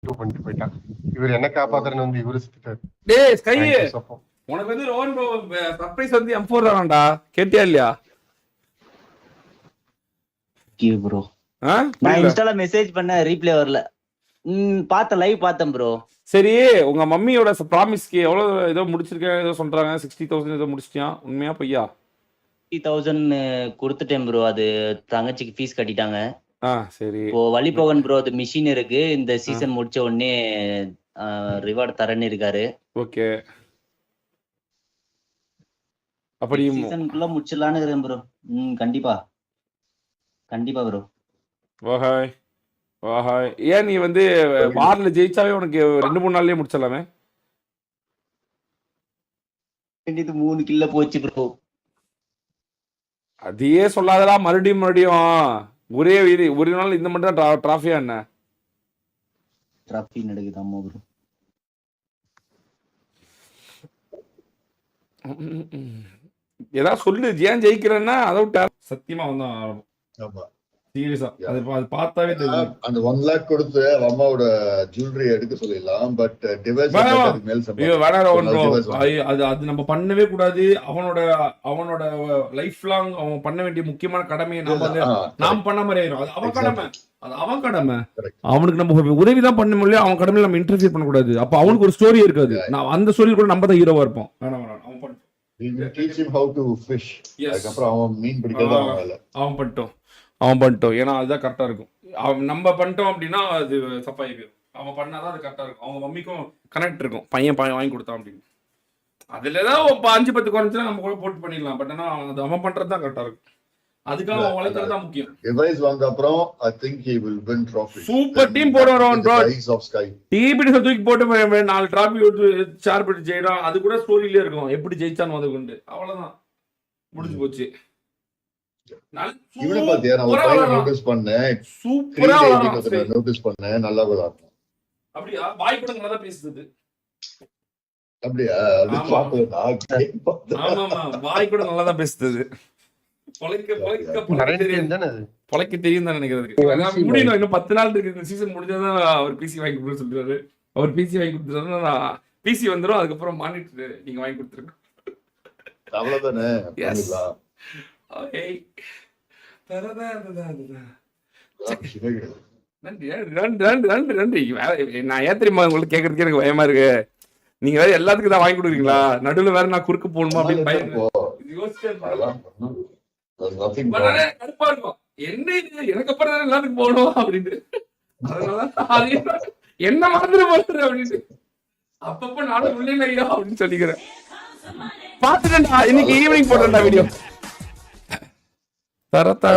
பண்ணிட்டு போயிட்டான். இவர் என்ன காப்பாத்துறன்னு வந்து இவரு சுத்திட்டாரு. டேய் ஸ்கை, Thank you, Sapo. உனக்கு வந்து ரோஹன் ப்ரோ சர்ப்ரைஸ் வந்து M4 தான்டா. கேட்டியா இல்லையா? Give bro. நான் இன்ஸ்டால மெசேஜ் பண்ண ரீப்ளே வரல. பார்த்த லைவ் பார்த்தேன் ப்ரோ. சரி, உங்க மம்மியோட ப்ராமிஸ்க்கு எவ்வளவு ஏதோ முடிச்சிருக்கேன் ஏதோ சொல்றாங்க, 60,000 ஏதோ முடிச்சிட்டியா? உண்மையா பொய்யா? 60,000 கொடுத்துட்டேன் ப்ரோ. அது தங்கச்சிக்கு ஃபீஸ் கட்டிட்டாங்க. சரி. இப்போ வழி போகன் ப்ரோ, அது மிஷின் இருக்கு. இந்த சீசன் முடிச்ச உடனே ரிவார்ட் தரேன்னு இருக்காரு. ஓகே, அப்படி சீசனுக்குள்ள முடிச்சிடலான்னு இருக்கேன் ப்ரோ. கண்டிப்பா கண்டிப்பா ப்ரோ. வாஹாய் வாஹாய். ஏன் நீ வந்து வார்ல ஜெயிச்சாவே உனக்கு 2-3 நாள்லயே முடிச்சிடலாமே? இது 3 கில்ல போச்சு ப்ரோ. அதையே சொல்லாதடா. மறுபடியும் ஒரே நாள் இந்த மட்டும் தான் டிராஃபியா என்ன? டிராஃபி நடக்குது. ஆமா ப்ரோ. ஏதாவது சொல்லு. ஏன் ஜெயிக்கிறேன்னா அதை விட்டா சத்தியமா வந்தான். ஆமா சீரியஸா அது பார்த்தாவே தெரியும். அந்த 1 lakh கொடுத்து அம்மாவோட ஜுவல்லரி எடுக்க சொல்லிடலாம். பட் டிவைஸ் அது நம்ம பண்ணவே கூடாது. அவனோட லைஃப் லாங் அவன் பண்ண வேண்டிய முக்கியமான கடமையை நாம் பண்ண மாதிரி ஆயிரும். அது அவன் கடமை. அவனுக்கு நம்ம ஒரு உதவி தான் பண்ண முடியல. அவன் கடமையில நம்ம இன்டர்ஃபியர் பண்ண கூடாது. அப்ப அவனுக்கு ஒரு ஸ்டோரி இருக்காது. நான் அந்த ஸ்டோரி கூட நம்ம தான் ஹீரோவா இருப்போம். அவன் பண்ணிட்டோம். ஏன்னா அதுதான் கரெக்டா இருக்கும். நம்ம பண்ணிட்டோம் அப்படின்னா அது தப்பாகி போயிடும். அவன் பண்ணாதான் அது கரெக்டா இருக்கும். அவங்க மம்மிக்கும் கனெக்ட் இருக்கும். பையன் வாங்கி கொடுத்தான் அப்படின்னு. அதுல ஏதாவது 5-10 குறைஞ்சுன்னா நம்ம கூட போட்டு பண்ணிடலாம். பட் ஆனா அவன் பண்றது தான் கரெக்டா இருக்கும். அதுக்காக அவன் வளர்க்கறது தான் முக்கியம். டிவைஸ் வாங்க அப்புறம் I think he will win trophy. Super team போட வரோம் ப்ரோ. டிபிடி தூக்கி போட்டு 4 டிராபி ஷேர் பண்ணி ஜெயிடும். அது கூட ஸ்டோரியிலே இருக்கும். எப்படி ஜெயிச்சான்னு வந்து கொண்டு அவ்வளவுதான் முடிஞ்சு போச்சு. இவனை பாத்தியா நான் ஒரு பையனை நோட்டீஸ் பண்ணேன். சூப்பரா நோட்டீஸ் பண்ணேன். நல்லா விளையாடுறான். அப்படியா? வாய் கூட நல்லா தான் பேசுது. அப்படியா? ஆமா, வாய் கூட நல்லா தான் பேசுது. பொழைக்க தெரியும் தான் நினைக்கிறதுக்கு. முடியணும். இன்னும் 10 நாள் இருக்கு. இந்த சீசன் முடிஞ்சாதான் அவர் பிசி வாங்கி கொடுத்து சொல்றாரு. அவர் பிசி வாங்கி கொடுத்துருந்தா பிசி வந்துடும். அதுக்கப்புறம் மானிட்டர் நீங்க வாங்கி கொடுத்துருங்க. அவ்வளவுதானே. நன்றி. நான் ஏன் தெரியுமா உங்களுக்கு கேட்கறதுக்கு எனக்கு பயமா இருக்கு. நீங்க வேற எல்லாத்துக்கும் தான் வாங்கி கொடுக்குறீங்களா? நடுவுல வேற நான் குறுக்கு போகணுமா அப்படின்னு பயம். என்ன எனக்கு அப்புறம் தான் எல்லாத்துக்கும் போகணும் அப்படின்னு. அதனால என்ன மாதிரி போடுற அப்படின்னு அப்பப்ப நானும் பிள்ளைங்க அப்படின்னு சொல்லிக்கிறேன். பாத்துட்டேன்டா. இன்னைக்கு ஈவினிங் போடுறேன்டா வீடியோ. தரத்தா